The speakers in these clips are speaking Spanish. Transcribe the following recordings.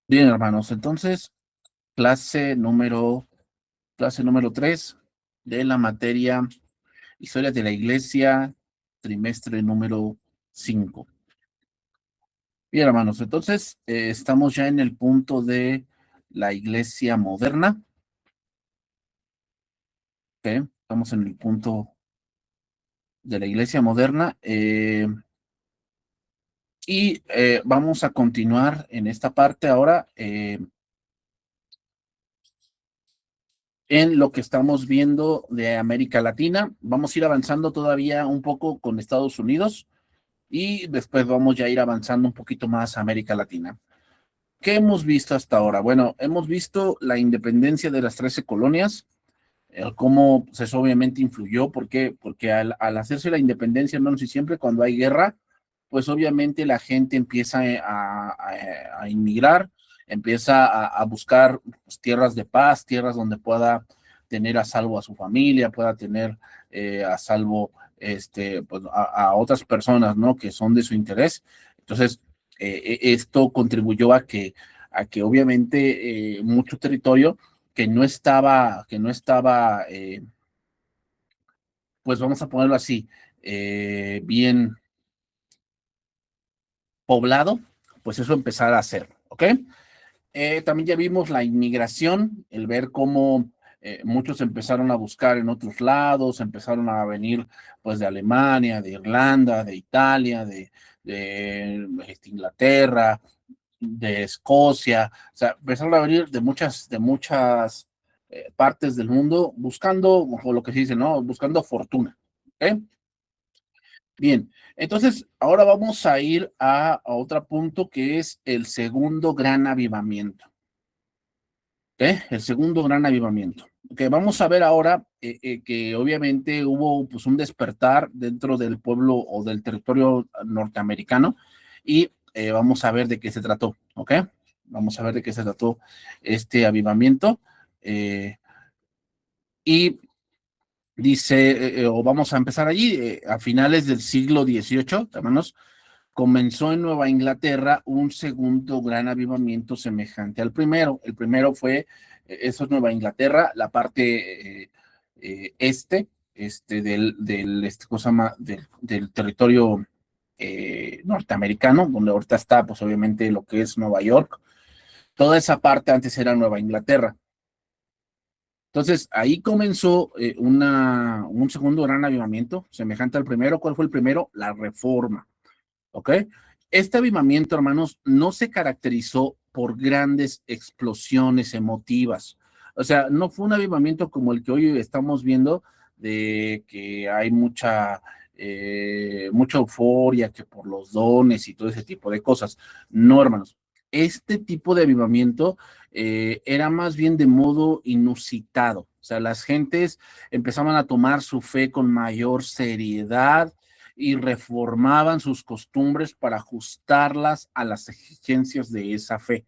Bien, hermanos, entonces, clase número 3 de la materia Historia de la Iglesia, trimestre número 5. Bien, hermanos, entonces, estamos ya en el punto de la Iglesia moderna, ¿ok? Estamos en el punto de la Iglesia moderna, y vamos a continuar en esta parte ahora, en lo que estamos viendo de América Latina. Vamos a ir avanzando todavía un poco con Estados Unidos y después vamos ya a ir avanzando un poquito más a América Latina. ¿Qué hemos visto hasta ahora? Bueno, hemos visto la independencia de las 13 colonias, cómo pues, eso obviamente influyó. ¿Por qué? Porque al hacerse la independencia, hermanos, y siempre cuando hay guerra, pues obviamente la gente empieza a inmigrar, empieza a buscar pues, tierras de paz, tierras donde pueda tener a salvo a su familia, pueda tener a salvo pues, a otras personas, ¿no? Que son de su interés. Entonces, esto contribuyó a que obviamente mucho territorio que no estaba, pues vamos a ponerlo así, bien poblado, pues eso empezar a hacer, ¿ok? También ya vimos la inmigración, el ver cómo muchos empezaron a buscar en otros lados, empezaron a venir pues de Alemania, de Irlanda, de Italia, de Inglaterra, de Escocia, o sea, empezaron a venir de muchas partes del mundo buscando, o lo que se dice, ¿no? Buscando fortuna, ¿ok? Bien, entonces ahora vamos a ir a otro punto que es el segundo gran avivamiento. ¿Ok? El segundo gran avivamiento. Ok, vamos a ver ahora que obviamente hubo pues, un despertar dentro del pueblo o del territorio norteamericano y vamos a ver de qué se trató. ¿Ok? Vamos a ver de qué se trató este avivamiento. Y dice, o vamos a empezar allí, a finales del siglo XVIII, hermanos, comenzó en Nueva Inglaterra un segundo gran avivamiento semejante al primero. El primero fue, eso es Nueva Inglaterra, la parte cosa del territorio norteamericano, donde ahorita está, pues obviamente lo que es Nueva York. Toda esa parte antes era Nueva Inglaterra. Entonces, ahí comenzó un segundo gran avivamiento, semejante al primero. ¿Cuál fue el primero? La Reforma. ¿Ok? Este avivamiento, hermanos, no se caracterizó por grandes explosiones emotivas. O sea, no fue un avivamiento como el que hoy estamos viendo, de que hay mucha euforia, que por los dones y todo ese tipo de cosas. No, hermanos. Este tipo de avivamiento era más bien de modo inusitado. O sea, las gentes empezaban a tomar su fe con mayor seriedad y reformaban sus costumbres para ajustarlas a las exigencias de esa fe.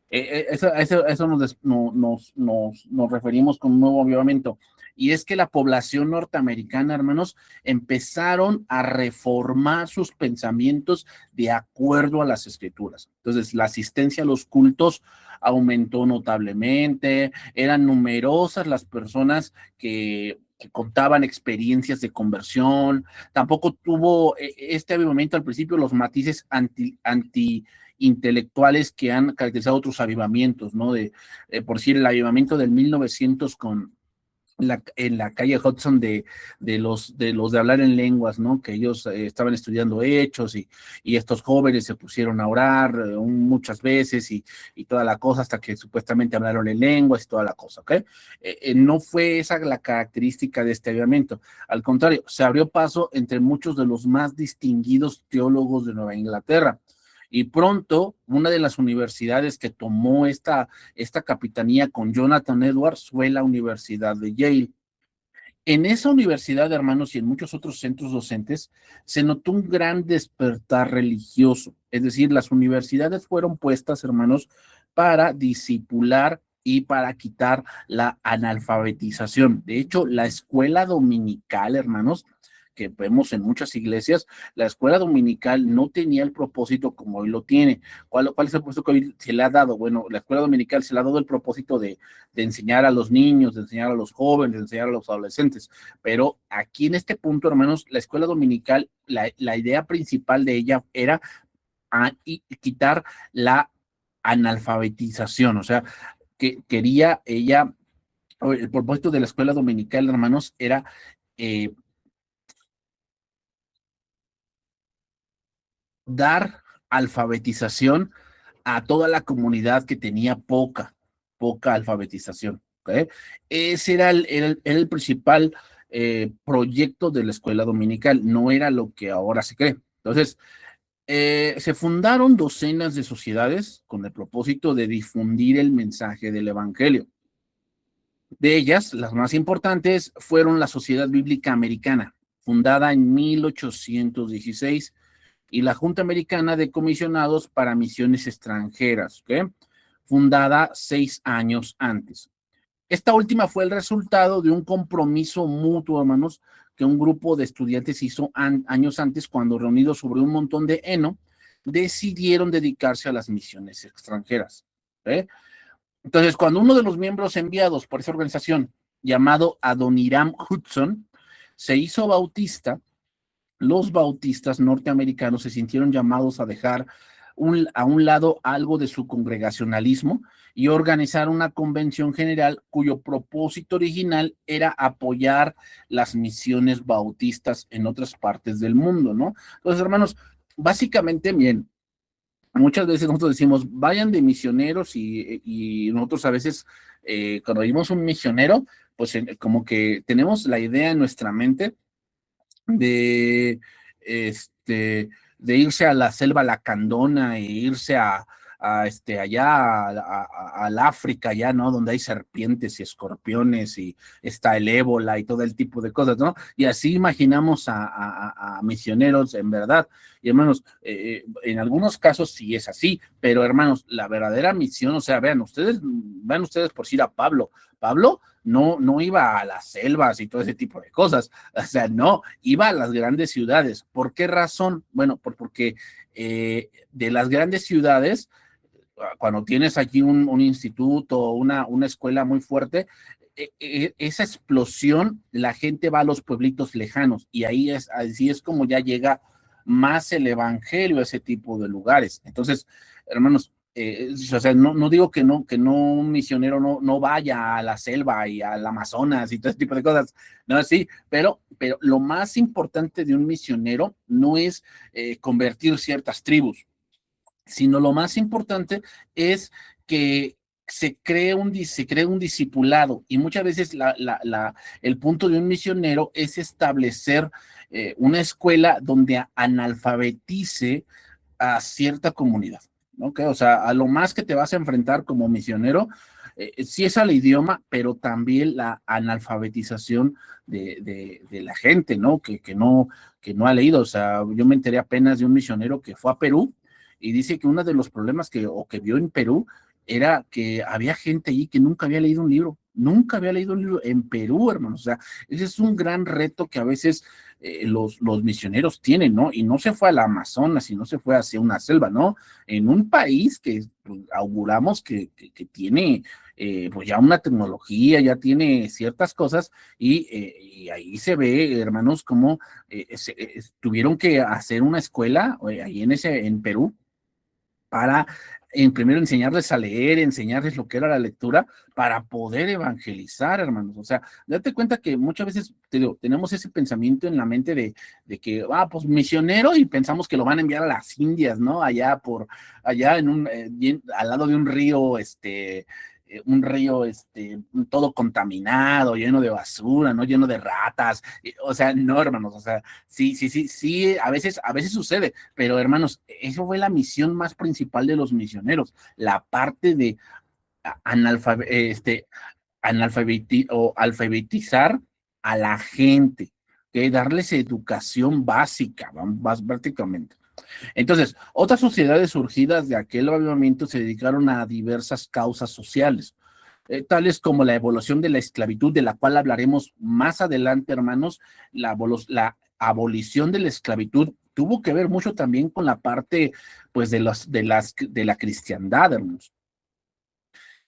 Eso nos referimos con un nuevo avivamiento. Y es que la población norteamericana, hermanos, empezaron a reformar sus pensamientos de acuerdo a las escrituras. Entonces, la asistencia a los cultos aumentó notablemente, eran numerosas las personas que contaban experiencias de conversión. Tampoco tuvo este avivamiento al principio los matices anti intelectuales que han caracterizado otros avivamientos, ¿no? Por decir, el avivamiento del 1900 en la calle Hudson de los de hablar en lenguas, ¿no? Que ellos estaban estudiando hechos y estos jóvenes se pusieron a orar muchas veces y toda la cosa hasta que supuestamente hablaron en lenguas y toda la cosa, ¿ok? No fue esa la característica de este avivamiento. Al contrario, se abrió paso entre muchos de los más distinguidos teólogos de Nueva Inglaterra. Y pronto, una de las universidades que tomó esta capitanía con Jonathan Edwards fue la Universidad de Yale. En esa universidad, hermanos, y en muchos otros centros docentes, se notó un gran despertar religioso. Es decir, las universidades fueron puestas, hermanos, para discipular y para quitar la analfabetización. De hecho, la escuela dominical, hermanos, que vemos en muchas iglesias, la escuela dominical no tenía el propósito como hoy lo tiene. ¿Cuál es el propósito que hoy se le ha dado? Bueno, la escuela dominical se le ha dado el propósito de enseñar a los niños, de enseñar a los jóvenes, de enseñar a los adolescentes, pero aquí en este punto, hermanos, la escuela dominical, la idea principal de ella era y quitar la analfabetización, o sea, que quería ella, el propósito de la escuela dominical, hermanos, era eh, dar alfabetización a toda la comunidad que tenía poca alfabetización. ¿Okay? Ese era el principal proyecto de la escuela dominical, no era lo que ahora se cree. Entonces, se fundaron docenas de sociedades con el propósito de difundir el mensaje del Evangelio. De ellas, las más importantes fueron la Sociedad Bíblica Americana, fundada en 1816, y la Junta Americana de Comisionados para Misiones Extranjeras, ¿okay? Fundada 6 años antes. Esta última fue el resultado de un compromiso mutuo, hermanos, que un grupo de estudiantes hizo años antes, cuando reunidos sobre un montón de heno, decidieron dedicarse a las misiones extranjeras. ¿Okay? Entonces, cuando uno de los miembros enviados por esa organización, llamado Adoniram Hudson, se hizo bautista, los bautistas norteamericanos se sintieron llamados a dejar a un lado algo de su congregacionalismo y organizar una convención general cuyo propósito original era apoyar las misiones bautistas en otras partes del mundo, ¿no? Entonces, hermanos, básicamente, bien, muchas veces nosotros decimos, vayan de misioneros y nosotros a veces, cuando vimos un misionero, pues como que tenemos la idea en nuestra mente de, de irse a la selva lacandona e irse allá al África, allá, ¿no? Donde hay serpientes y escorpiones y está el ébola y todo el tipo de cosas, ¿no? Y así imaginamos a misioneros en verdad. Y hermanos, en algunos casos sí es así, pero hermanos, la verdadera misión, o sea, vean ustedes por ir a Pablo. Pablo no iba a las selvas y todo ese tipo de cosas, o sea, no, iba a las grandes ciudades. ¿Por qué razón? Bueno, porque de las grandes ciudades, cuando tienes aquí un instituto, una escuela muy fuerte, esa explosión, la gente va a los pueblitos lejanos y así es como ya llega más el evangelio a ese tipo de lugares. Entonces, hermanos, o sea, no digo que no un misionero no vaya a la selva y al Amazonas y todo ese tipo de cosas, no, sí, pero lo más importante de un misionero no es convertir ciertas tribus, sino lo más importante es que se cree un discipulado, y muchas veces el punto de un misionero es establecer una escuela donde analfabetice a cierta comunidad, ¿no? Okay, o sea, a lo más que te vas a enfrentar como misionero, sí es al idioma, pero también la analfabetización de la gente, ¿no? Que no ha leído. O sea, yo me enteré apenas de un misionero que fue a Perú y dice que uno de los problemas que vio en Perú era que había gente allí que nunca había leído un libro, nunca había leído un libro en Perú, hermano. O sea, ese es un gran reto que a veces los misioneros tienen, ¿no? Y no se fue al Amazonas y no se fue hacia una selva, ¿no? En un país que pues, auguramos que tiene pues ya una tecnología, ya tiene ciertas cosas y ahí se ve, hermanos, cómo tuvieron que hacer una escuela ahí en Perú para primero enseñarles a leer, enseñarles lo que era la lectura para poder evangelizar, hermanos. O sea, date cuenta que muchas veces tenemos ese pensamiento en la mente de que, pues misionero y pensamos que lo van a enviar a las Indias, ¿no? Allá al lado de un río, todo contaminado, lleno de basura, ¿no? Lleno de ratas. O sea, no, hermanos, o sea, sí, a veces sucede, pero hermanos, eso fue la misión más principal de los misioneros, la parte de alfabetizar a la gente, que darles educación básica, prácticamente. Entonces, otras sociedades surgidas de aquel avivamiento se dedicaron a diversas causas sociales, tales como la evolución de la esclavitud, de la cual hablaremos más adelante, hermanos, la abolición de la esclavitud tuvo que ver mucho también con la parte, pues, de la cristiandad, hermanos.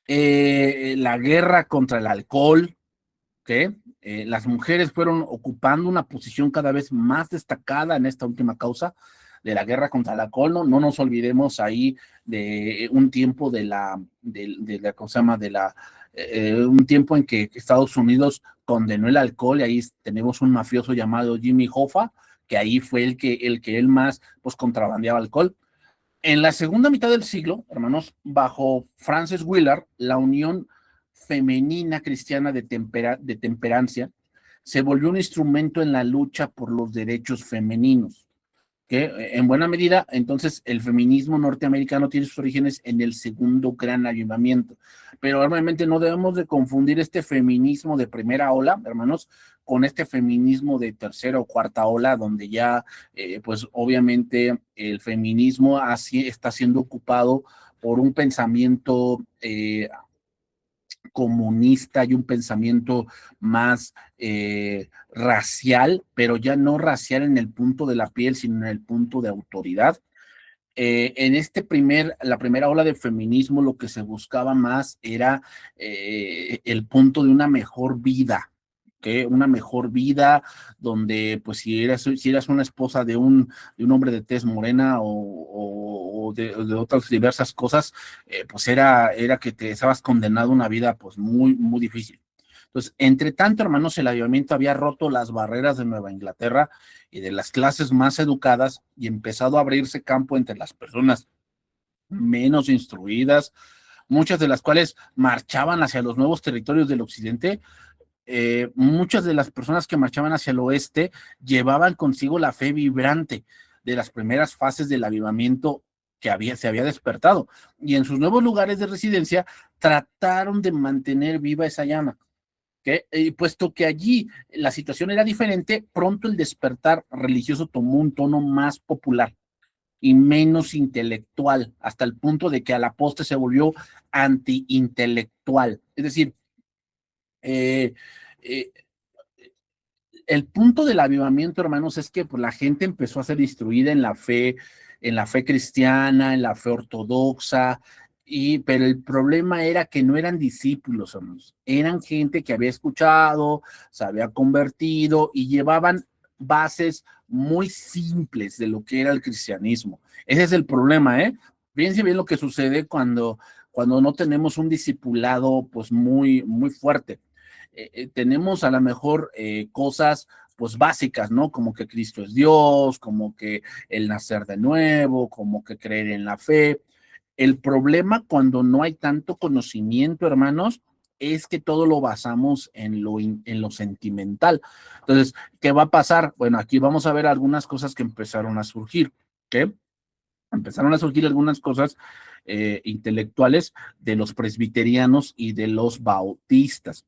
La guerra contra el alcohol, que las mujeres fueron ocupando una posición cada vez más destacada en esta última causa de la guerra contra el alcohol. No nos olvidemos ahí de un tiempo ¿cómo se llama? Un tiempo en que Estados Unidos condenó el alcohol, y ahí tenemos un mafioso llamado Jimmy Hoffa, que ahí fue el que él más pues contrabandeaba alcohol. En la segunda mitad del siglo, hermanos, bajo Francis Willard, la Unión Femenina Cristiana de Temperancia se volvió un instrumento en la lucha por los derechos femeninos, que en buena medida, entonces, el feminismo norteamericano tiene sus orígenes en el segundo gran avivamiento. Pero obviamente no debemos de confundir este feminismo de primera ola, hermanos, con este feminismo de tercera o cuarta ola, donde ya, pues obviamente el feminismo está siendo ocupado por un pensamiento comunista y un pensamiento más racial, pero ya no racial en el punto de la piel, sino en el punto de autoridad. En la primera ola de feminismo, lo que se buscaba más era el punto de una mejor vida, ¿okay? Una mejor vida donde, pues, si eras una esposa de un hombre de tez morena o de otras diversas cosas, pues era que te estabas condenado a una vida, pues, muy, muy difícil. Entonces, entre tanto, hermanos, el avivamiento había roto las barreras de Nueva Inglaterra y de las clases más educadas y empezado a abrirse campo entre las personas menos instruidas, muchas de las cuales marchaban hacia los nuevos territorios del occidente. Muchas de las personas que marchaban hacia el oeste llevaban consigo la fe vibrante de las primeras fases del avivamiento que se había despertado, y en sus nuevos lugares de residencia trataron de mantener viva esa llama. Puesto que allí la situación era diferente, pronto el despertar religioso tomó un tono más popular y menos intelectual, hasta el punto de que a la postre se volvió anti-intelectual. Es decir, eh, eh, el punto del avivamiento, hermanos, es que pues, la gente empezó a ser instruida en la fe cristiana, en la fe ortodoxa, pero el problema era que no eran discípulos, hermanos, eran gente que había escuchado, se había convertido y llevaban bases muy simples de lo que era el cristianismo. Ese es el problema, ¿eh? Fíjense bien lo que sucede cuando no tenemos un discipulado pues muy, muy fuerte. Tenemos a lo mejor cosas pues básicas, ¿no? Como que Cristo es Dios, como que el nacer de nuevo, como que creer en la fe. El problema cuando no hay tanto conocimiento, hermanos, es que todo lo basamos en lo sentimental. Entonces, ¿qué va a pasar? Bueno, aquí vamos a ver algunas cosas que empezaron a surgir, ¿ok? Empezaron a surgir algunas cosas intelectuales de los presbiterianos y de los bautistas.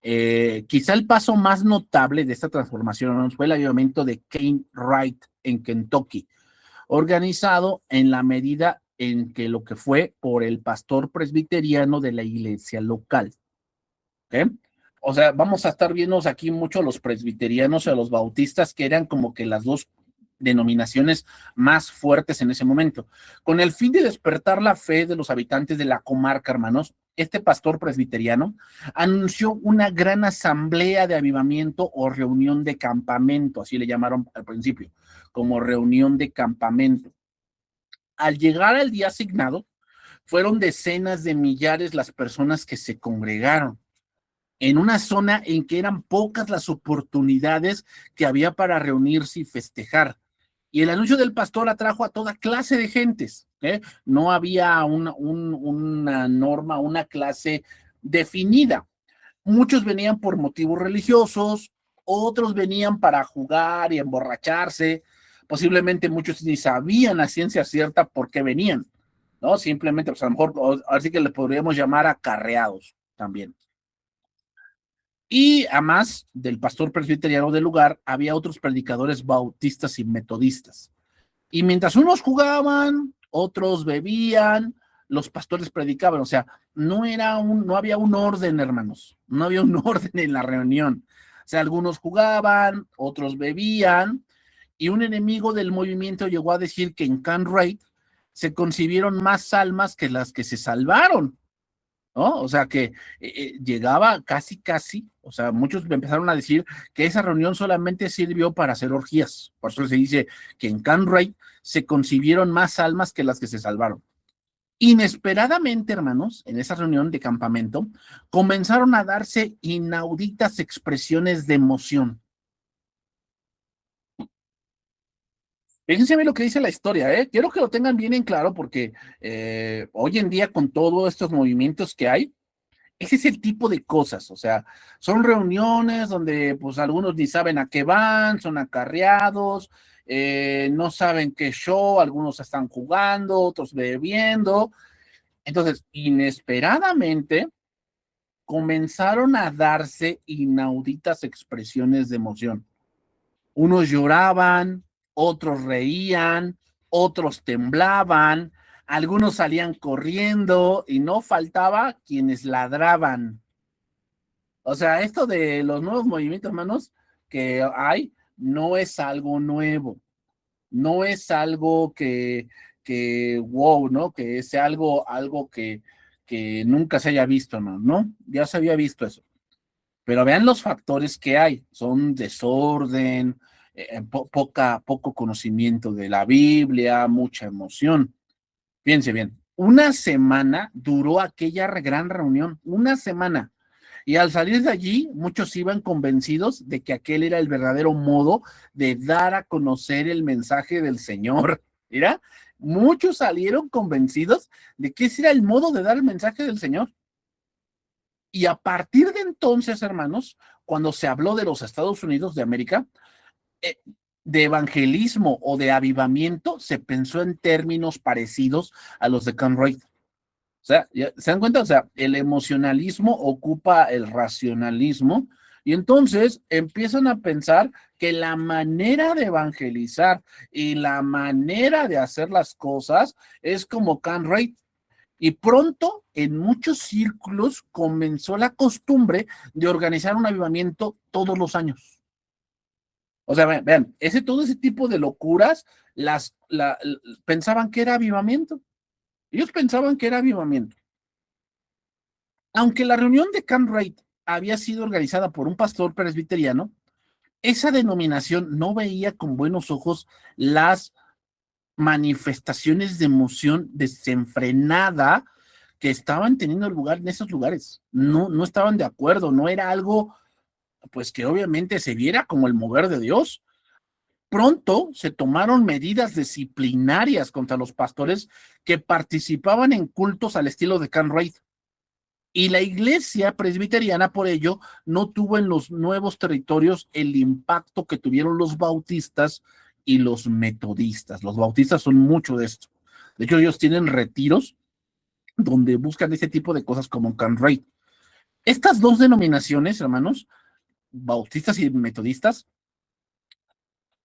Quizá el paso más notable de esta transformación fue el avivamiento de Cane Wright en Kentucky, organizado en la medida en que lo que fue por el pastor presbiteriano de la iglesia local. ¿Okay? O sea, vamos a estar viendo aquí mucho a los presbiterianos y a los bautistas, que eran como que las dos denominaciones más fuertes en ese momento. Con el fin de despertar la fe de los habitantes de la comarca, hermanos, este pastor presbiteriano anunció una gran asamblea de avivamiento o reunión de campamento, así le llamaron al principio, como reunión de campamento. Al llegar al día asignado, fueron decenas de millares las personas que se congregaron en una zona en que eran pocas las oportunidades que había para reunirse y festejar. Y el anuncio del pastor atrajo a toda clase de gentes. No había una norma, una clase definida. Muchos venían por motivos religiosos, otros venían para jugar y emborracharse. Posiblemente muchos ni sabían a ciencia cierta por qué venían, ¿no? Simplemente, pues a lo mejor, así que le podríamos llamar acarreados también. Y además del pastor presbiteriano del lugar, había otros predicadores bautistas y metodistas. Y mientras unos jugaban, otros bebían, los pastores predicaban. O sea, no había un orden, hermanos. No había un orden en la reunión. O sea, algunos jugaban, otros bebían, Y un enemigo del movimiento llegó a decir que en Can Wright se concibieron más almas que las que se salvaron, ¿no? O sea que llegaba casi, o sea, muchos empezaron a decir que esa reunión solamente sirvió para hacer orgías. Por eso se dice que en Can Wright se concibieron más almas que las que se salvaron. Inesperadamente, hermanos, en esa reunión de campamento, comenzaron a darse inauditas expresiones de emoción. Fíjense bien lo que dice la historia, ¿eh? Quiero que lo tengan bien en claro porque hoy en día con todos estos movimientos que hay, ese es el tipo de cosas, o sea, son reuniones donde pues algunos ni saben a qué van, son acarreados, no saben qué show, algunos están jugando, otros bebiendo. Entonces, inesperadamente, comenzaron a darse inauditas expresiones de emoción. Unos lloraban, otros reían, otros temblaban, algunos salían corriendo y no faltaba quienes ladraban. O sea, esto de los nuevos movimientos, hermanos, que hay, no es algo nuevo, no es algo wow, ¿no? Que sea algo que nunca se haya visto, ¿no? Ya se había visto eso. Pero vean los factores que hay, son desorden, poco conocimiento de la Biblia, mucha emoción. Fíjense bien, una semana duró aquella gran reunión, una semana. Y al salir de allí, muchos iban convencidos de que aquel era el verdadero modo de dar a conocer el mensaje del Señor. Mira, muchos salieron convencidos de que ese era el modo de dar el mensaje del Señor. Y a partir de entonces, hermanos, cuando se habló de los Estados Unidos de América, eh, de evangelismo o de avivamiento, se pensó en términos parecidos a los de Conroy. O sea, ¿se dan cuenta? O sea, el emocionalismo ocupa el racionalismo y entonces empiezan a pensar que la manera de evangelizar y la manera de hacer las cosas es como Conroy. Y pronto, en muchos círculos, comenzó la costumbre de organizar un avivamiento todos los años. O sea, vean, todo ese tipo de locuras pensaban que era avivamiento. Ellos pensaban que era avivamiento. Aunque la reunión de Camp Wright había sido organizada por un pastor presbiteriano, esa denominación no veía con buenos ojos las manifestaciones de emoción desenfrenada que estaban teniendo lugar en esos lugares. No estaban de acuerdo, no era algo, pues que obviamente se viera como el mover de Dios. Pronto se tomaron medidas disciplinarias contra los pastores que participaban en cultos al estilo de Can Wright. Y la iglesia presbiteriana, por ello, no tuvo en los nuevos territorios el impacto que tuvieron los bautistas y los metodistas. Los bautistas son mucho de esto. De hecho, ellos tienen retiros donde buscan ese tipo de cosas como Can Wright. Estas dos denominaciones, hermanos, bautistas y metodistas,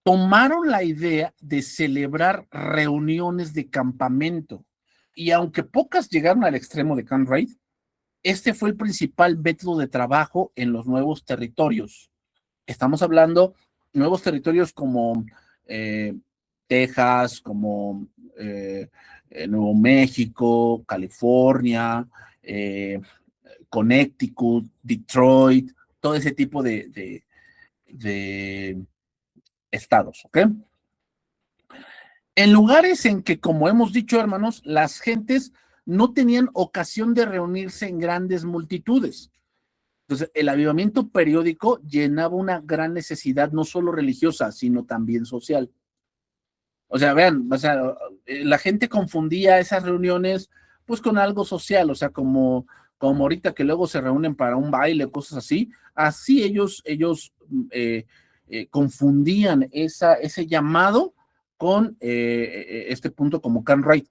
tomaron la idea de celebrar reuniones de campamento. Y aunque pocas llegaron al extremo de Can Wright, este fue el principal método de trabajo en los nuevos territorios. Estamos hablando de nuevos territorios como Texas, como Nuevo México, California, Connecticut, Detroit, todo ese tipo de estados, ¿ok? En lugares en que, como hemos dicho, hermanos, las gentes no tenían ocasión de reunirse en grandes multitudes. Entonces, el avivamiento periódico llenaba una gran necesidad, no solo religiosa, sino también social. O sea, vean, o sea, la gente confundía esas reuniones pues con algo social, o sea, como ahorita que luego se reúnen para un baile, cosas así, así ellos confundían ese llamado con este punto como Can Wright.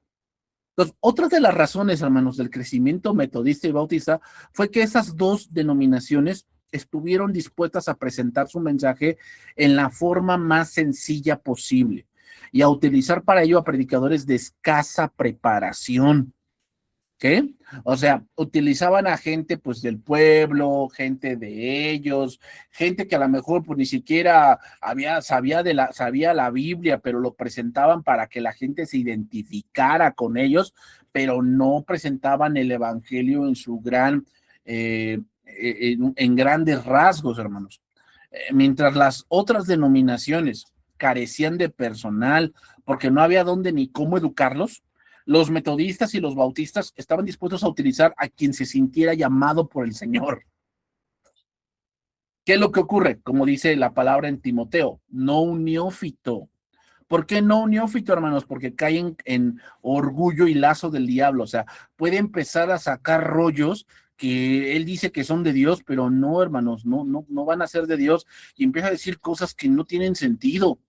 Entonces, otra de las razones, hermanos, del crecimiento metodista y bautista fue que esas dos denominaciones estuvieron dispuestas a presentar su mensaje en la forma más sencilla posible y a utilizar para ello a predicadores de escasa preparación. ¿Qué? O sea, utilizaban a gente pues del pueblo, gente de ellos, gente que a lo mejor pues ni siquiera sabía la Biblia, pero lo presentaban para que la gente se identificara con ellos, pero no presentaban el evangelio en su en grandes rasgos, hermanos. Mientras las otras denominaciones carecían de personal porque no había dónde ni cómo educarlos, los metodistas y los bautistas estaban dispuestos a utilizar a quien se sintiera llamado por el Señor. ¿Qué es lo que ocurre? Como dice la palabra en Timoteo, no un neófito. ¿Por qué no un neófito, hermanos? Porque caen en orgullo y lazo del diablo. O sea, puede empezar a sacar rollos que él dice que son de Dios, pero no, hermanos, no van a ser de Dios, y empieza a decir cosas que no tienen sentido.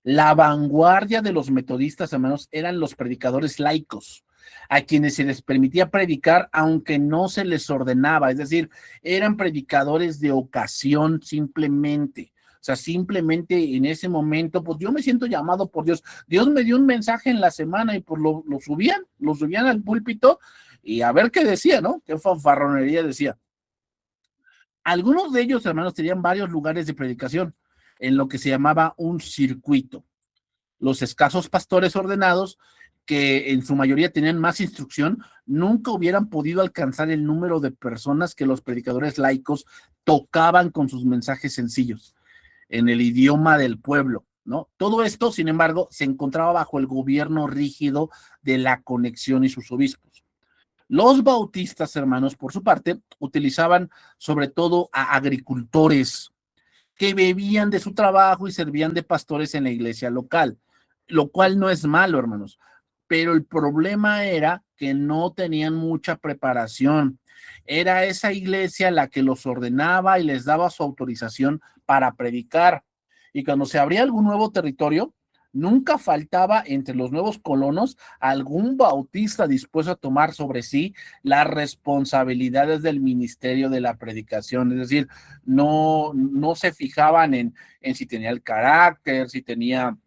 La vanguardia de los metodistas, hermanos, eran los predicadores laicos, a quienes se les permitía predicar aunque no se les ordenaba, es decir, eran predicadores de ocasión simplemente. O sea, simplemente en ese momento, pues yo me siento llamado por Dios. Dios me dio un mensaje en la semana y pues lo subían al púlpito y a ver qué decía, ¿no? Qué fanfarronería decía. Algunos de ellos, hermanos, tenían varios lugares de predicación en lo que se llamaba un circuito. Los escasos pastores ordenados, que en su mayoría tenían más instrucción, nunca hubieran podido alcanzar el número de personas que los predicadores laicos tocaban con sus mensajes sencillos en el idioma del pueblo, ¿no? Todo esto, sin embargo, se encontraba bajo el gobierno rígido de la conexión y sus obispos. Los bautistas, hermanos, por su parte, utilizaban sobre todo a agricultores que bebían de su trabajo y servían de pastores en la iglesia local, lo cual no es malo, hermanos, pero el problema era que no tenían mucha preparación. Era esa iglesia la que los ordenaba y les daba su autorización para predicar. Y cuando se abría algún nuevo territorio, nunca faltaba entre los nuevos colonos algún bautista dispuesto a tomar sobre sí las responsabilidades del ministerio de la predicación. Es decir, no se fijaban en si tenía el carácter, si tenía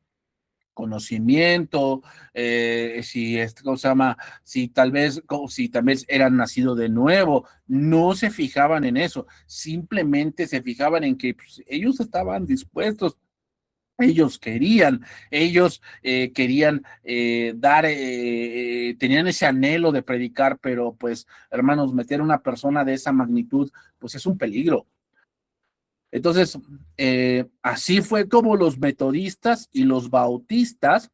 conocimiento, si ¿cómo se llama? Si tal vez eran nacido de nuevo, no se fijaban en eso, simplemente se fijaban en que pues, ellos estaban dispuestos. Ellos querían tenían ese anhelo de predicar, pero pues, hermanos, meter a una persona de esa magnitud, pues es un peligro. Entonces, así fue como los metodistas y los bautistas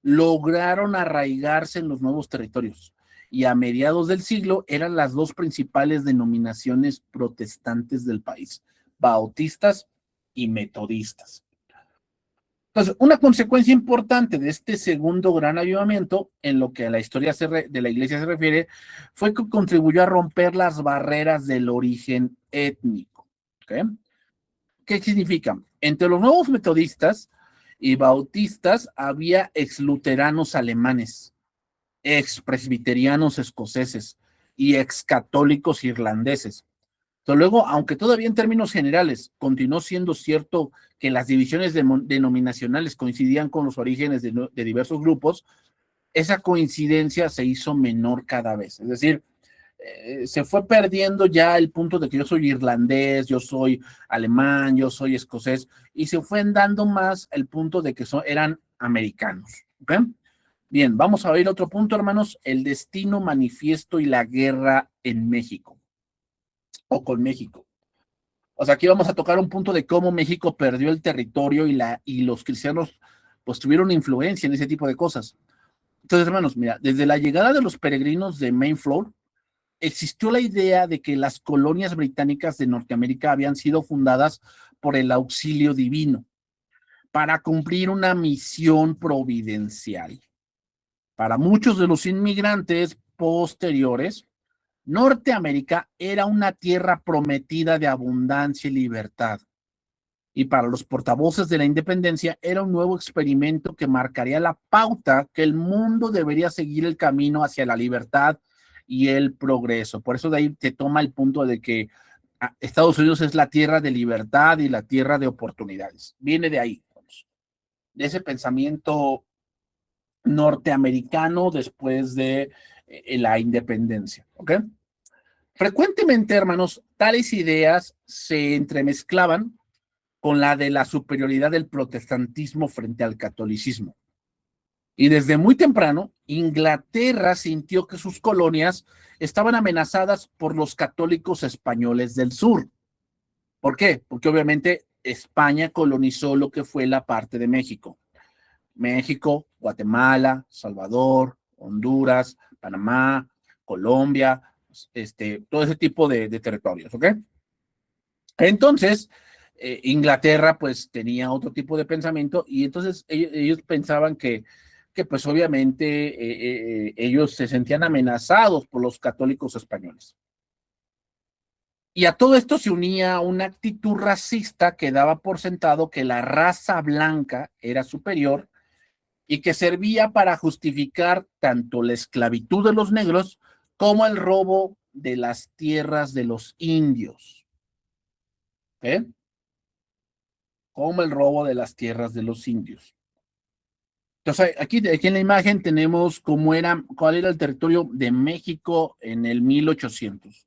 lograron arraigarse en los nuevos territorios. Y a mediados del siglo eran las dos principales denominaciones protestantes del país, bautistas y metodistas. Entonces, una consecuencia importante de este segundo gran avivamiento, en lo que a la historia de la iglesia se refiere, fue que contribuyó a romper las barreras del origen étnico. ¿Okay? ¿Qué significa? Entre los nuevos metodistas y bautistas había exluteranos alemanes, expresbiterianos escoceses y excatólicos irlandeses. Entonces, luego, aunque todavía en términos generales continuó siendo cierto que las divisiones denominacionales coincidían con los orígenes de diversos grupos, esa coincidencia se hizo menor cada vez. Es decir, se fue perdiendo ya el punto de que yo soy irlandés, yo soy alemán, yo soy escocés, y se fue dando más el punto de que eran americanos. ¿Okay? Bien, vamos a ver otro punto, hermanos, el destino manifiesto y la guerra en México, o con México. O sea, aquí vamos a tocar un punto de cómo México perdió el territorio y los cristianos pues tuvieron influencia en ese tipo de cosas. Entonces, hermanos, mira, desde la llegada de los peregrinos de Mayflower, existió la idea de que las colonias británicas de Norteamérica habían sido fundadas por el auxilio divino para cumplir una misión providencial. Para muchos de los inmigrantes posteriores, Norteamérica era una tierra prometida de abundancia y libertad. Y para los portavoces de la independencia era un nuevo experimento que marcaría la pauta que el mundo debería seguir el camino hacia la libertad y el progreso. Por eso de ahí te toma el punto de que Estados Unidos es la tierra de libertad y la tierra de oportunidades. Viene de ahí, de ese pensamiento norteamericano después de la independencia, ¿ok? Frecuentemente, hermanos, tales ideas se entremezclaban con la de la superioridad del protestantismo frente al catolicismo. Y desde muy temprano, Inglaterra sintió que sus colonias estaban amenazadas por los católicos españoles del sur. ¿Por qué? Porque obviamente España colonizó lo que fue la parte de México. México, Guatemala, Salvador, Honduras, Panamá, Colombia, todo ese tipo de territorios, ¿ok? Entonces, Inglaterra pues tenía otro tipo de pensamiento y entonces ellos pensaban que pues obviamente ellos se sentían amenazados por los católicos españoles. Y a todo esto se unía una actitud racista que daba por sentado que la raza blanca era superior y que servía para justificar tanto la esclavitud de los negros como el robo de las tierras de los indios. ¿Eh? Como el robo de las tierras de los indios. Entonces, aquí en la imagen tenemos cuál era el territorio de México en el 1800.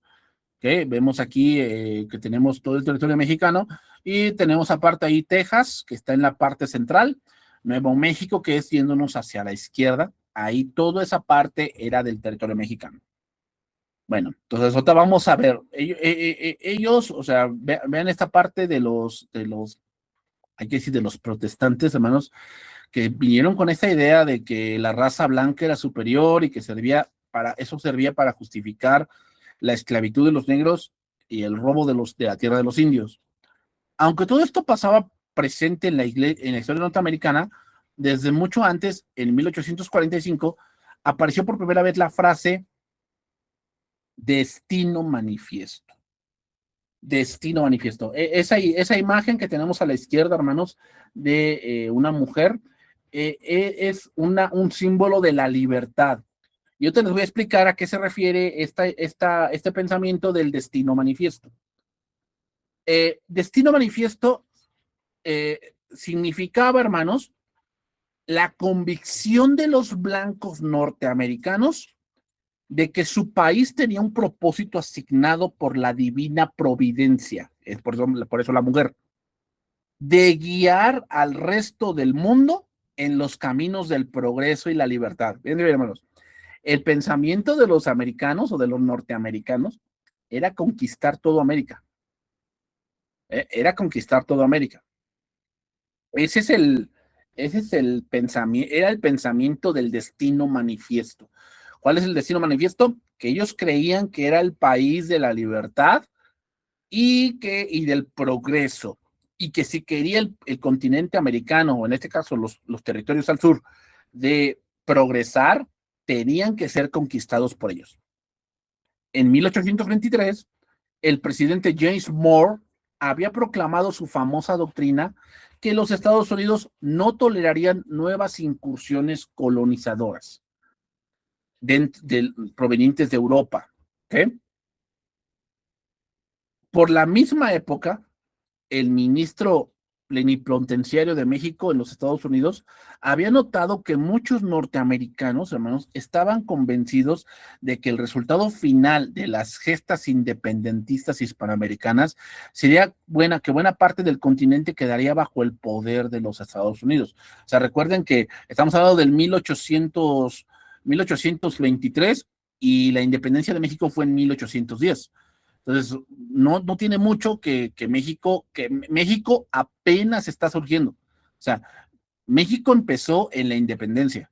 ¿Okay? Vemos aquí que tenemos todo el territorio mexicano y tenemos aparte ahí Texas, que está en la parte central, Nuevo México, que es yéndonos hacia la izquierda. Ahí toda esa parte era del territorio mexicano. Bueno, entonces ahorita vamos a ver, ellos o sea, vean esta parte hay que decir, de los protestantes, hermanos, que vinieron con esta idea de que la raza blanca era superior y que eso servía para justificar la esclavitud de los negros y el robo de la tierra de los indios. Aunque todo esto pasaba presente en la historia norteamericana, desde mucho antes, en 1845, apareció por primera vez la frase destino manifiesto. Destino manifiesto. Esa imagen que tenemos a la izquierda, hermanos, de una mujer, es un símbolo de la libertad. Yo te les voy a explicar a qué se refiere este pensamiento del destino manifiesto. Destino manifiesto significaba, hermanos, la convicción de los blancos norteamericanos de que su país tenía un propósito asignado por la divina providencia, es por eso la mujer, de guiar al resto del mundo en los caminos del progreso y la libertad. Bien, hermanos, el pensamiento de los americanos o de los norteamericanos era conquistar toda América. Era conquistar toda América. Ese es el pensamiento, era el pensamiento del destino manifiesto. ¿Cuál es el destino manifiesto? Que ellos creían que era el país de la libertad y del progreso, y que si quería el continente americano, o en este caso los territorios al sur, de progresar, tenían que ser conquistados por ellos. En 1823, el presidente James Moore había proclamado su famosa doctrina que los Estados Unidos no tolerarían nuevas incursiones colonizadoras provenientes de Europa. ¿Okay? Por la misma época, el ministro plenipotenciario de México en los Estados Unidos había notado que muchos norteamericanos, hermanos, estaban convencidos de que el resultado final de las gestas independentistas hispanoamericanas sería que buena parte del continente quedaría bajo el poder de los Estados Unidos. O sea, recuerden que estamos hablando del 1823 y la independencia de México fue en 1810. Entonces, no tiene mucho que México apenas está surgiendo. O sea, México empezó en la independencia.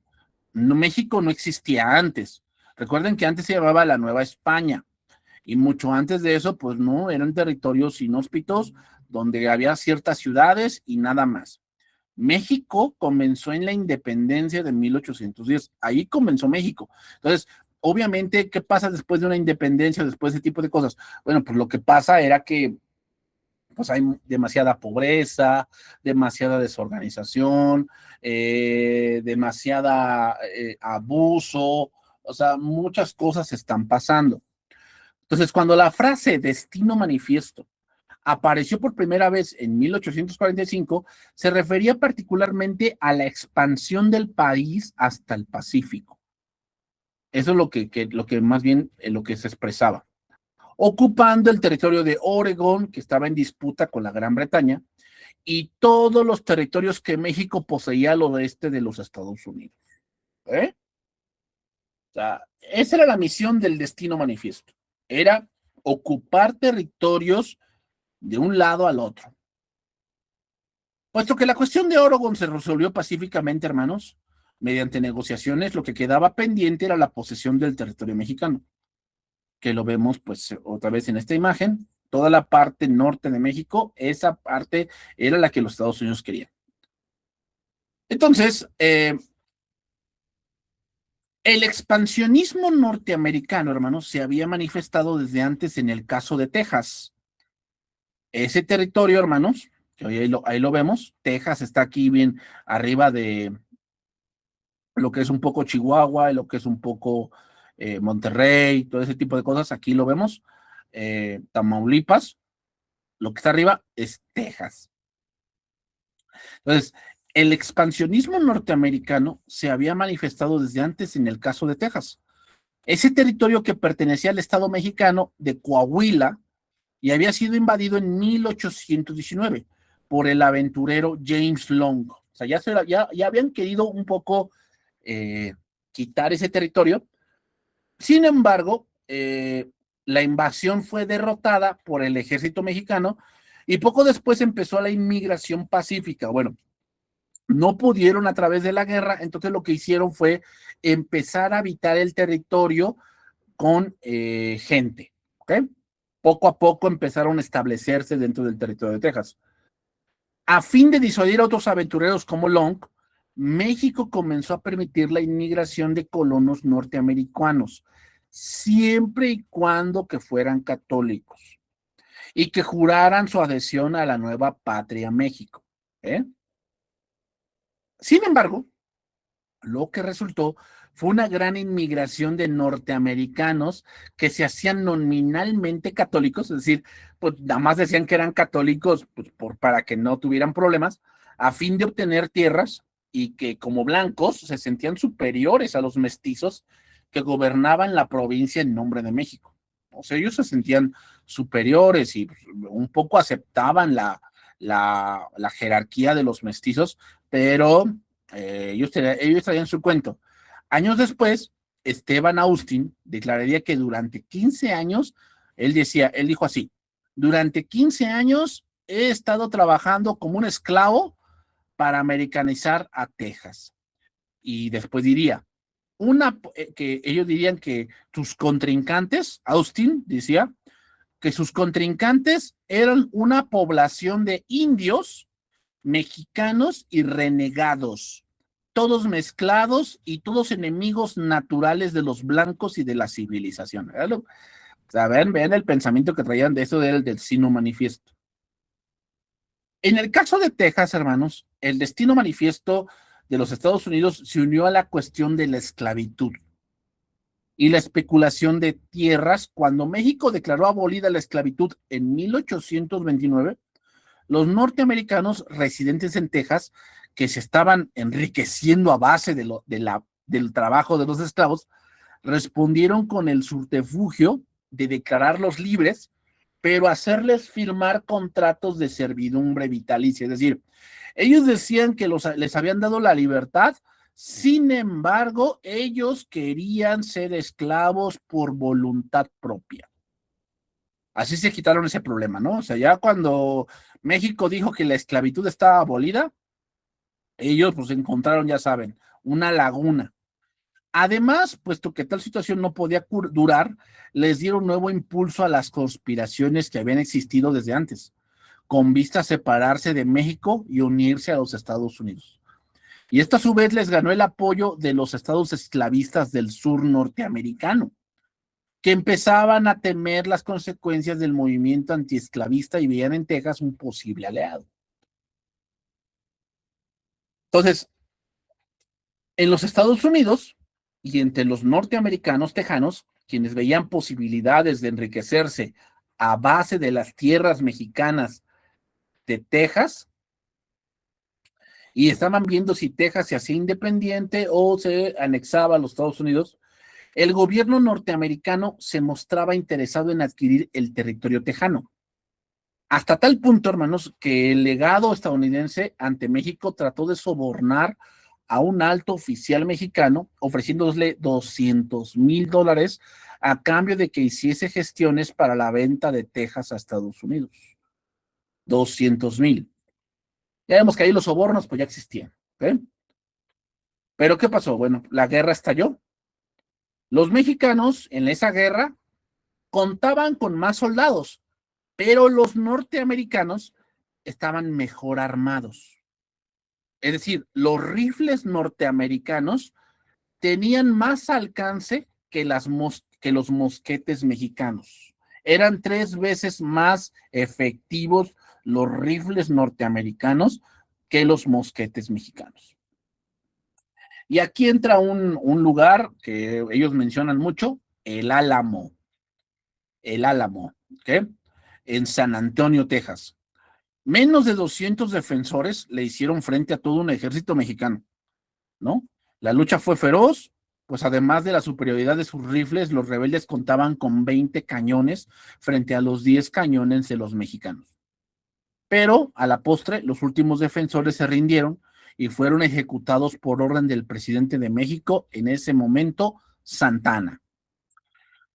México no existía antes. Recuerden que antes se llamaba la Nueva España y mucho antes de eso, pues no, eran territorios inhóspitos donde había ciertas ciudades y nada más. México comenzó en la independencia de 1810. Ahí comenzó México. Entonces, obviamente, ¿qué pasa después de una independencia, después de ese tipo de cosas? Bueno, pues lo que pasa era que pues hay demasiada pobreza, demasiada desorganización, demasiada abuso, o sea, muchas cosas están pasando. Entonces, cuando la frase destino manifiesto apareció por primera vez en 1845, se refería particularmente a la expansión del país hasta el Pacífico. Eso es lo que más bien lo que se expresaba. Ocupando el territorio de Oregón, que estaba en disputa con la Gran Bretaña, y todos los territorios que México poseía al oeste de los Estados Unidos. ¿Eh? O sea, esa era la misión del Destino Manifiesto. Era ocupar territorios de un lado al otro. Puesto que la cuestión de Oregón se resolvió pacíficamente, hermanos, mediante negociaciones, lo que quedaba pendiente era la posesión del territorio mexicano, que lo vemos pues otra vez en esta imagen. Toda la parte norte de México, esa parte era la que los Estados Unidos querían. Entonces, el expansionismo norteamericano, hermanos, se había manifestado desde antes en el caso de Texas. Ese territorio, hermanos, que ahí lo vemos, Texas está aquí bien arriba de lo que es un poco Chihuahua, lo que es un poco Monterrey, todo ese tipo de cosas, aquí lo vemos. Tamaulipas, lo que está arriba es Texas. Entonces, el expansionismo norteamericano se había manifestado desde antes en el caso de Texas. Ese territorio que pertenecía al Estado mexicano de Coahuila y había sido invadido en 1819 por el aventurero James Long. O sea, ya habían querido un poco quitar ese territorio. Sin embargo, la invasión fue derrotada por el ejército mexicano y poco después empezó la inmigración pacífica. Bueno, no pudieron a través de la guerra, entonces lo que hicieron fue empezar a habitar el territorio con gente, ¿ok? Poco a poco empezaron a establecerse dentro del territorio de Texas. A fin de disuadir a otros aventureros como Long, México comenzó a permitir la inmigración de colonos norteamericanos, siempre y cuando que fueran católicos y que juraran su adhesión a la nueva patria México. ¿Eh? Sin embargo, lo que resultó fue una gran inmigración de norteamericanos que se hacían nominalmente católicos, es decir, pues nada más decían que eran católicos pues, para que no tuvieran problemas, a fin de obtener tierras y que como blancos se sentían superiores a los mestizos que gobernaban la provincia en nombre de México. O sea, ellos se sentían superiores y pues, un poco aceptaban la jerarquía de los mestizos, pero ellos traían su cuento. Años después, Esteban Austin declararía que durante 15 años, él dijo así, durante 15 años he estado trabajando como un esclavo para americanizar a Texas. Y después diría, que ellos dirían que sus contrincantes, Austin decía, que sus contrincantes eran una población de indios, mexicanos y renegados, todos mezclados y todos enemigos naturales de los blancos y de la civilización. O sea, vean el pensamiento que traían de eso del Destino Manifiesto. En el caso de Texas, hermanos, el Destino Manifiesto de los Estados Unidos se unió a la cuestión de la esclavitud y la especulación de tierras cuando México declaró abolida la esclavitud en 1829. Los norteamericanos residentes en Texas, que se estaban enriqueciendo a base del trabajo de los esclavos, respondieron con el subterfugio de declararlos libres, pero hacerles firmar contratos de servidumbre vitalicia. Es decir, ellos decían que les habían dado la libertad, sin embargo, ellos querían ser esclavos por voluntad propia. Así se quitaron ese problema, ¿no? O sea, ya cuando México dijo que la esclavitud estaba abolida, ellos pues encontraron, ya saben, una laguna. Además, puesto que tal situación no podía durar, les dieron nuevo impulso a las conspiraciones que habían existido desde antes, con vista a separarse de México y unirse a los Estados Unidos. Y esto a su vez les ganó el apoyo de los estados esclavistas del sur norteamericano, que empezaban a temer las consecuencias del movimiento antiesclavista y veían en Texas un posible aliado. Entonces, en los Estados Unidos y entre los norteamericanos tejanos, quienes veían posibilidades de enriquecerse a base de las tierras mexicanas de Texas, y estaban viendo si Texas se hacía independiente o se anexaba a los Estados Unidos, el gobierno norteamericano se mostraba interesado en adquirir el territorio tejano. Hasta tal punto, hermanos, que el legado estadounidense ante México trató de sobornar a un alto oficial mexicano, ofreciéndole $200,000 a cambio de que hiciese gestiones para la venta de Texas a Estados Unidos. 200,000. Ya vemos que ahí los sobornos pues ya existían. ¿Okay? Pero ¿qué pasó? Bueno, la guerra estalló. Los mexicanos en esa guerra contaban con más soldados, pero los norteamericanos estaban mejor armados. Es decir, los rifles norteamericanos tenían más alcance que, que los mosquetes mexicanos. Eran 3 veces más efectivos los rifles norteamericanos que los mosquetes mexicanos. Y aquí entra un lugar que ellos mencionan mucho, el Álamo. El Álamo, ¿ok? En San Antonio, Texas. Menos de 200 defensores le hicieron frente a todo un ejército mexicano, ¿no? La lucha fue feroz, pues además de la superioridad de sus rifles, los rebeldes contaban con 20 cañones frente a los 10 cañones de los mexicanos. Pero a la postre, los últimos defensores se rindieron y fueron ejecutados por orden del presidente de México en ese momento, Santana.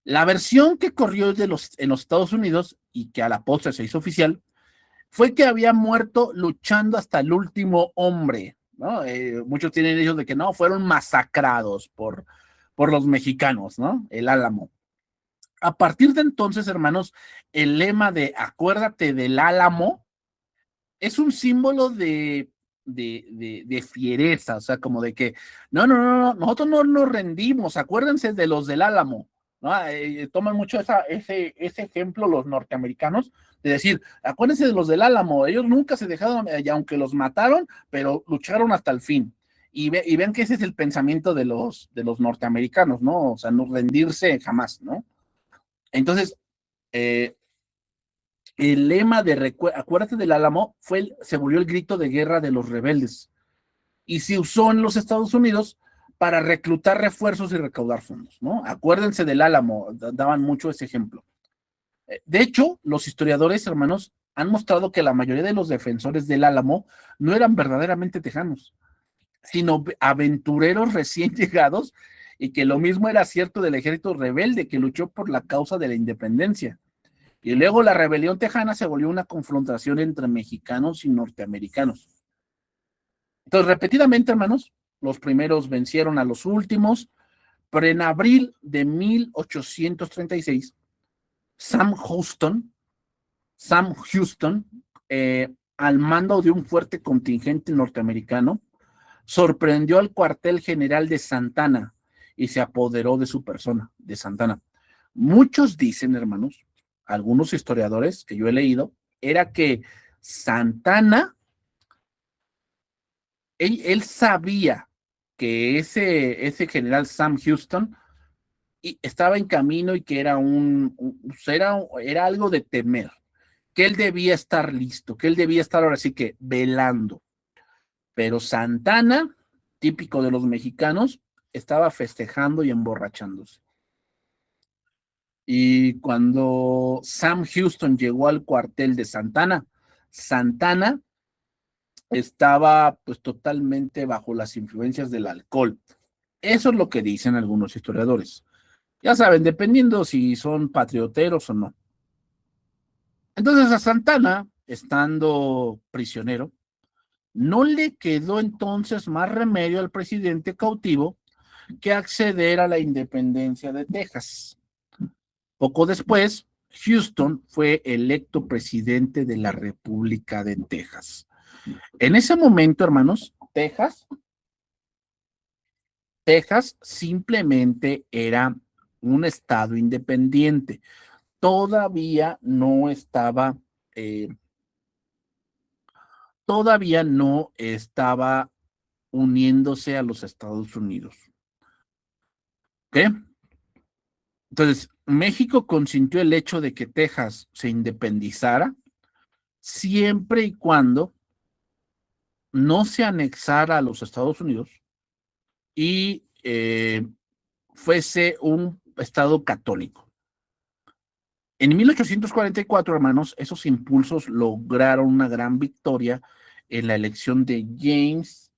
La versión que corrió en los Estados Unidos y que a la postre se hizo oficial fue que había muerto luchando hasta el último hombre, ¿no? Muchos tienen ellos de que no, fueron masacrados por los mexicanos, ¿no? El Álamo. A partir de entonces, hermanos, el lema de acuérdate del Álamo es un símbolo de fiereza, o sea, como de que, no, nosotros no nos rendimos, acuérdense de los del Álamo, ¿no? Toman mucho ese ejemplo los norteamericanos, de decir, acuérdense de los del Álamo, ellos nunca se dejaron, aunque los mataron, pero lucharon hasta el fin. Y ven que ese es el pensamiento de los norteamericanos, ¿no? O sea, no rendirse jamás, ¿no? Entonces, eh, el lema de acuérdate del Álamo se volvió el grito de guerra de los rebeldes y se usó en los Estados Unidos para reclutar refuerzos y recaudar fondos, ¿no? Acuérdense del Álamo, daban mucho ese ejemplo. De hecho, los historiadores, hermanos, han mostrado que la mayoría de los defensores del Álamo no eran verdaderamente tejanos, sino aventureros recién llegados, y que lo mismo era cierto del ejército rebelde que luchó por la causa de la independencia. Y luego la rebelión tejana se volvió una confrontación entre mexicanos y norteamericanos. Entonces, repetidamente, hermanos, los primeros vencieron a los últimos, pero en abril de 1836, Sam Houston, al mando de un fuerte contingente norteamericano, sorprendió al cuartel general de Santana y se apoderó de su persona, de Santana. Muchos dicen, hermanos, algunos historiadores que yo he leído, era que Santana, él sabía que ese general Sam Houston estaba en camino y que era algo de temer, que él debía estar listo, que él debía estar ahora sí que velando. Pero Santana, típico de los mexicanos, estaba festejando y emborrachándose. Y cuando Sam Houston llegó al cuartel de Santana, Santana estaba pues totalmente bajo las influencias del alcohol. Eso es lo que dicen algunos historiadores. Ya saben, dependiendo si son patrioteros o no. Entonces a Santana, estando prisionero, no le quedó entonces más remedio al presidente cautivo que acceder a la independencia de Texas. Poco después, Houston fue electo presidente de la República de Texas. En ese momento, hermanos, Texas simplemente era un estado independiente. Eh, todavía no estaba uniéndose a los Estados Unidos. ¿Ok? Entonces, México consintió el hecho de que Texas se independizara siempre y cuando no se anexara a los Estados Unidos y fuese un estado católico. En 1844, hermanos, esos impulsos lograron una gran victoria en la elección de James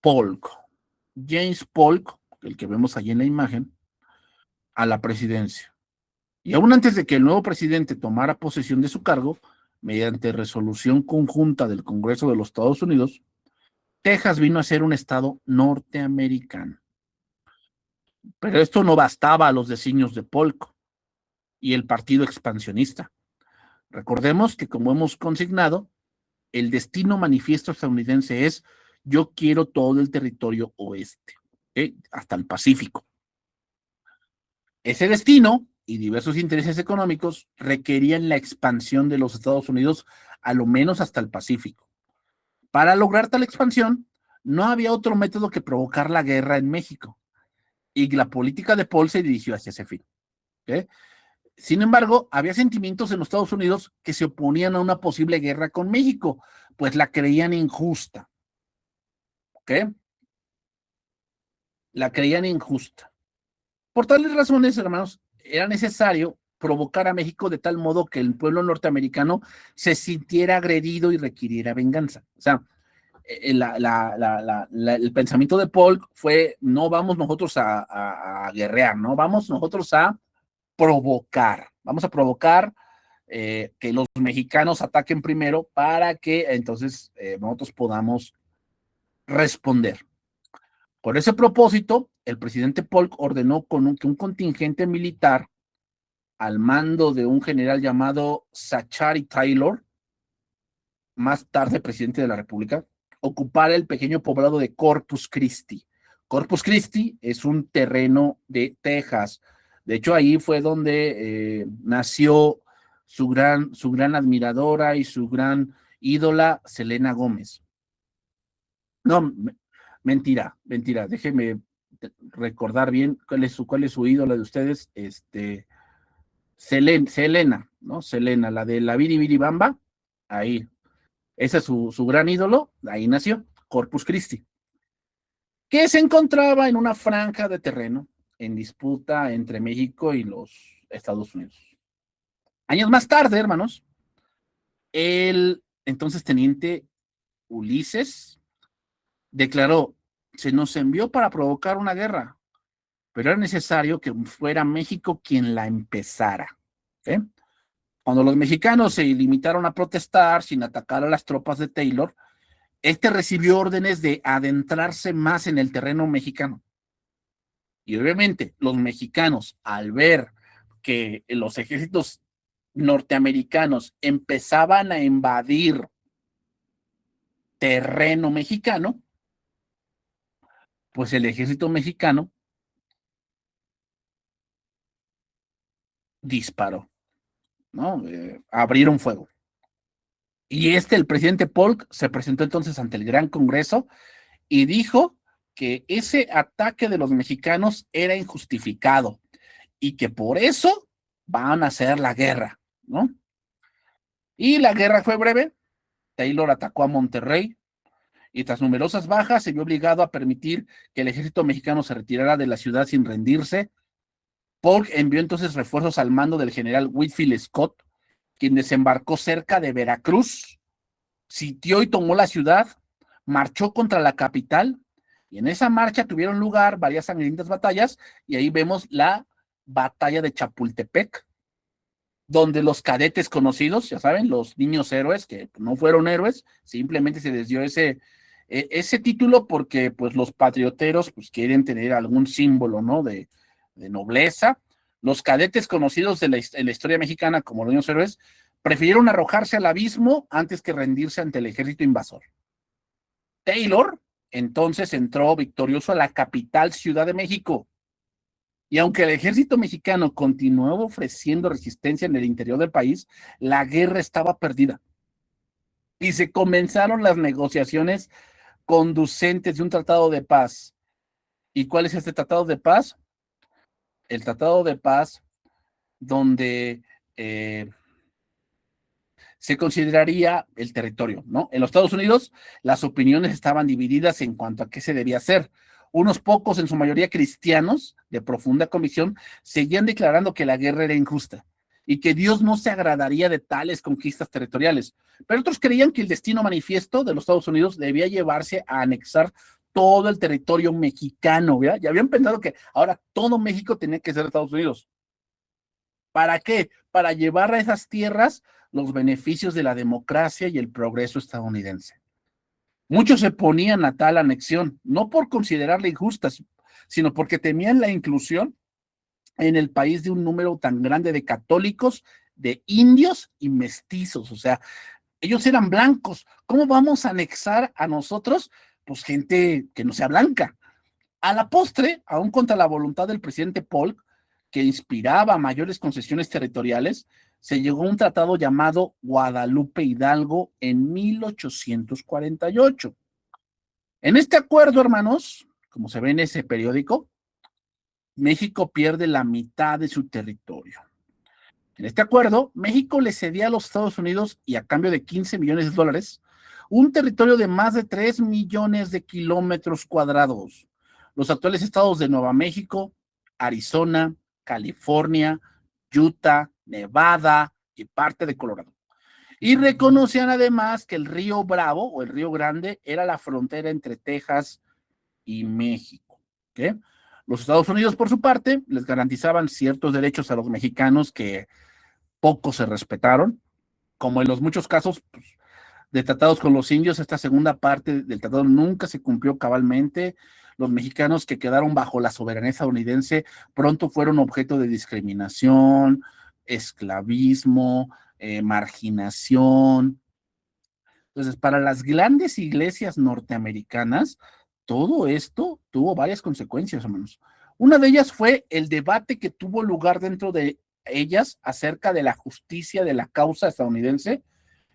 Polk. James Polk, el que vemos allí en la imagen, a la presidencia. Y aún antes de que el nuevo presidente tomara posesión de su cargo, mediante resolución conjunta del Congreso de los Estados Unidos, Texas vino a ser un estado norteamericano. Pero esto no bastaba a los designios de Polk y el partido expansionista. Recordemos que, como hemos consignado, el destino manifiesto estadounidense es: yo quiero todo el territorio oeste, hasta el Pacífico. Ese destino y diversos intereses económicos requerían la expansión de los Estados Unidos a lo menos hasta el Pacífico. Para lograr tal expansión, no había otro método que provocar la guerra en México, y la política de Paul se dirigió hacia ese fin. ¿Okay? Sin embargo, había sentimientos en los Estados Unidos que se oponían a una posible guerra con México, pues la creían injusta. ¿Okay? La creían injusta. Por tales razones, hermanos, era necesario provocar a México de tal modo que el pueblo norteamericano se sintiera agredido y requiriera venganza. O sea, el pensamiento de Polk fue: no vamos nosotros a guerrear, no vamos nosotros a provocar, vamos a provocar que los mexicanos ataquen primero para que entonces nosotros podamos responder. Por ese propósito, el presidente Polk ordenó que un contingente militar al mando de un general llamado Zachary Taylor, más tarde presidente de la República, ocupara el pequeño poblado de Corpus Christi. Corpus Christi es un terreno de Texas. De hecho, ahí fue donde nació su gran admiradora y su gran ídola, Selena Gómez. No, mentira. Déjeme recordar bien cuál es su ídola de ustedes. Selena, ¿no? Selena, la de la Biribiribamba, ahí. Ese es su gran ídolo, ahí nació, Corpus Christi, que se encontraba en una franja de terreno en disputa entre México y los Estados Unidos. Años más tarde, hermanos, el entonces teniente Ulises declaró: se nos envió para provocar una guerra, pero era necesario que fuera México quien la empezara. ¿Eh? Cuando los mexicanos se limitaron a protestar sin atacar a las tropas de Taylor, recibió órdenes de adentrarse más en el terreno mexicano. Y obviamente los mexicanos, al ver que los ejércitos norteamericanos empezaban a invadir terreno mexicano, pues el ejército mexicano disparó, ¿no? Abrieron fuego. Y el presidente Polk, se presentó entonces ante el Gran Congreso y dijo que ese ataque de los mexicanos era injustificado y que por eso van a hacer la guerra, ¿no? Y la guerra fue breve. Taylor atacó a Monterrey y, tras numerosas bajas, se vio obligado a permitir que el ejército mexicano se retirara de la ciudad sin rendirse. Polk envió entonces refuerzos al mando del general Whitfield Scott, quien desembarcó cerca de Veracruz, sitió y tomó la ciudad, marchó contra la capital, y en esa marcha tuvieron lugar varias sangrientas batallas, y ahí vemos la batalla de Chapultepec, donde los cadetes conocidos, ya saben, los niños héroes, que no fueron héroes, simplemente se les dio ese título porque pues los patrioteros pues quieren tener algún símbolo, ¿no? de nobleza. Los cadetes conocidos en la historia mexicana como los niños héroes prefirieron arrojarse al abismo antes que rendirse ante el ejército invasor. Taylor entonces entró victorioso a la capital Ciudad de México, y aunque el ejército mexicano continuaba ofreciendo resistencia en el interior del país, la guerra estaba perdida y se comenzaron las negociaciones conducentes de un tratado de paz. ¿Y cuál es este tratado de paz? El tratado de paz donde se consideraría el territorio, ¿no? En los Estados Unidos las opiniones estaban divididas en cuanto a qué se debía hacer. Unos pocos, en su mayoría cristianos, de profunda convicción, seguían declarando que la guerra era injusta y que Dios no se agradaría de tales conquistas territoriales. Pero otros creían que el destino manifiesto de los Estados Unidos debía llevarse a anexar todo el territorio mexicano, ¿verdad? Ya habían pensado que ahora todo México tenía que ser Estados Unidos. ¿Para qué? Para llevar a esas tierras los beneficios de la democracia y el progreso estadounidense. Muchos se ponían a tal anexión, no por considerarla injusta, sino porque temían la inclusión en el país de un número tan grande de católicos, de indios y mestizos. O sea, ellos eran blancos. ¿Cómo vamos a anexar a nosotros, pues gente que no sea blanca? A la postre, aún contra la voluntad del presidente Polk, que inspiraba mayores concesiones territoriales, se llegó a un tratado llamado Guadalupe Hidalgo en 1848. En este acuerdo, hermanos, como se ve en ese periódico, México pierde la mitad de su territorio. En este acuerdo, México le cedía a los Estados Unidos y a cambio de 15 millones de dólares, un territorio de más de 3 millones de kilómetros cuadrados. Los actuales estados de Nueva México, Arizona, California, Utah, Nevada y parte de Colorado. Y reconocían además que el río Bravo o el río Grande era la frontera entre Texas y México. ¿Okay? Los Estados Unidos, por su parte, les garantizaban ciertos derechos a los mexicanos que poco se respetaron, como en los muchos casos pues, de tratados con los indios, esta segunda parte del tratado nunca se cumplió cabalmente. Los mexicanos que quedaron bajo la soberanía estadounidense pronto fueron objeto de discriminación, esclavismo, marginación. Entonces, para las grandes iglesias norteamericanas, todo esto tuvo varias consecuencias, hermanos. Una de ellas fue el debate que tuvo lugar dentro de ellas acerca de la justicia de la causa estadounidense,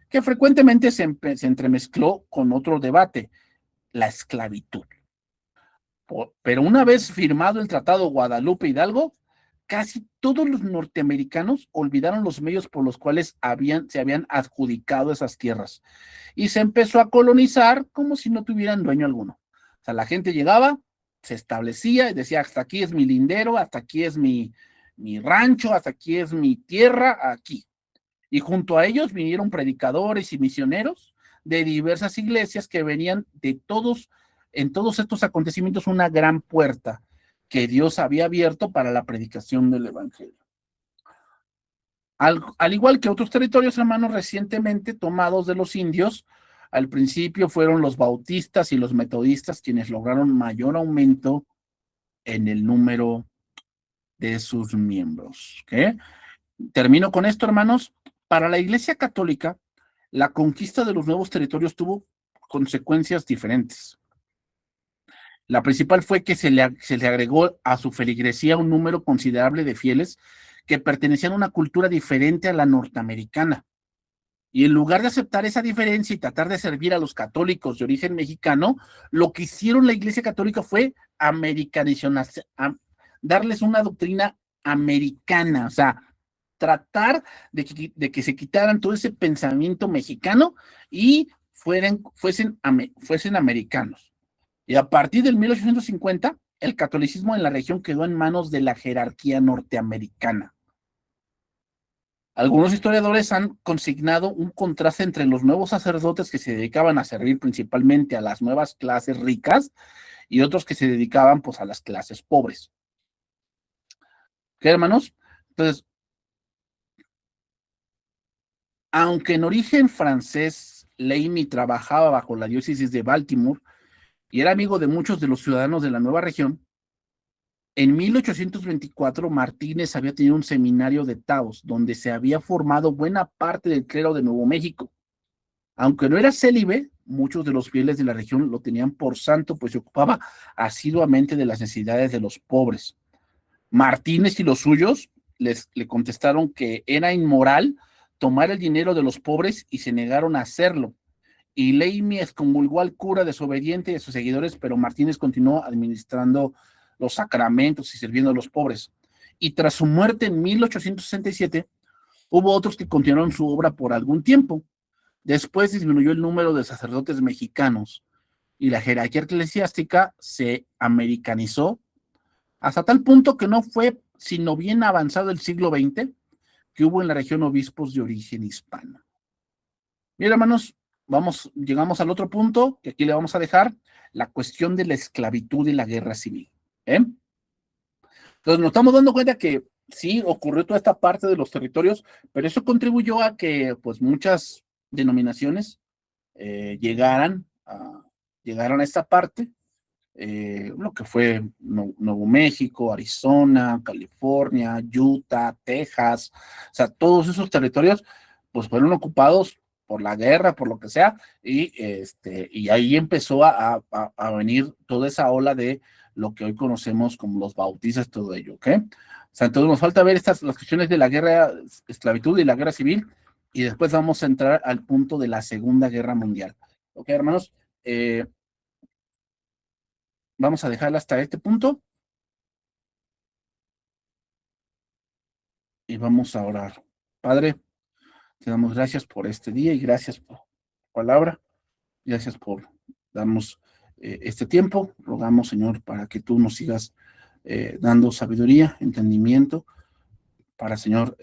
que frecuentemente se entremezcló con otro debate, la esclavitud. Pero una vez firmado el Tratado Guadalupe Hidalgo, casi todos los norteamericanos olvidaron los medios por los cuales se habían adjudicado esas tierras y se empezó a colonizar como si no tuvieran dueño alguno. O sea, la gente llegaba, se establecía y decía, hasta aquí es mi lindero, hasta aquí es mi rancho, hasta aquí es mi tierra, aquí. Y junto a ellos vinieron predicadores y misioneros de diversas iglesias que venían de todos, en todos estos acontecimientos, una gran puerta que Dios había abierto para la predicación del evangelio. Al igual que otros territorios, hermanos, recientemente tomados de los indios, al principio fueron los bautistas y los metodistas quienes lograron mayor aumento en el número de sus miembros. ¿Okay? Termino con esto, hermanos. Para la Iglesia Católica, la conquista de los nuevos territorios tuvo consecuencias diferentes. La principal fue que se le agregó a su feligresía un número considerable de fieles que pertenecían a una cultura diferente a la norteamericana. Y en lugar de aceptar esa diferencia y tratar de servir a los católicos de origen mexicano, lo que hicieron la Iglesia Católica fue darles una doctrina americana, o sea, tratar de que se quitaran todo ese pensamiento mexicano y fuesen americanos. Y a partir del 1850, el catolicismo en la región quedó en manos de la jerarquía norteamericana. Algunos historiadores han consignado un contraste entre los nuevos sacerdotes que se dedicaban a servir principalmente a las nuevas clases ricas y otros que se dedicaban pues a las clases pobres. ¿Qué, hermanos? Entonces, aunque en origen francés, Leamy trabajaba bajo la diócesis de Baltimore y era amigo de muchos de los ciudadanos de la nueva región, en 1824 Martínez había tenido un seminario de Taos donde se había formado buena parte del clero de Nuevo México. Aunque no era célibe, muchos de los fieles de la región lo tenían por santo, pues se ocupaba asiduamente de las necesidades de los pobres. Martínez y los suyos le contestaron que era inmoral tomar el dinero de los pobres y se negaron a hacerlo. Y Leamy excomulgó al cura desobediente y a sus seguidores, pero Martínez continuó administrando los sacramentos y sirviendo a los pobres. Y tras su muerte en 1867, hubo otros que continuaron su obra por algún tiempo. Después disminuyó el número de sacerdotes mexicanos y la jerarquía eclesiástica se americanizó hasta tal punto que no fue sino bien avanzado el siglo XX que hubo en la región obispos de origen hispano. Bien, hermanos, llegamos al otro punto, que aquí le vamos a dejar, la cuestión de la esclavitud y la guerra civil. ¿Eh? Entonces nos estamos dando cuenta que sí ocurrió toda esta parte de los territorios, pero eso contribuyó a que pues muchas denominaciones llegaran a esta parte, lo que fue Nuevo México, Arizona, California, Utah, Texas, o sea, todos esos territorios pues fueron ocupados por la guerra, por lo que sea, y ahí empezó a venir toda esa ola de lo que hoy conocemos como los bautistas, todo ello, ¿ok? O sea, entonces nos falta ver las cuestiones de la guerra, esclavitud y la guerra civil, y después vamos a entrar al punto de la Segunda Guerra Mundial. ¿Ok, hermanos? Vamos a dejarla hasta este punto y vamos a orar. Padre, te damos gracias por este día y gracias por tu palabra. Gracias por darnos este tiempo. Rogamos, Señor, para que tú nos sigas dando sabiduría, entendimiento, para, Señor,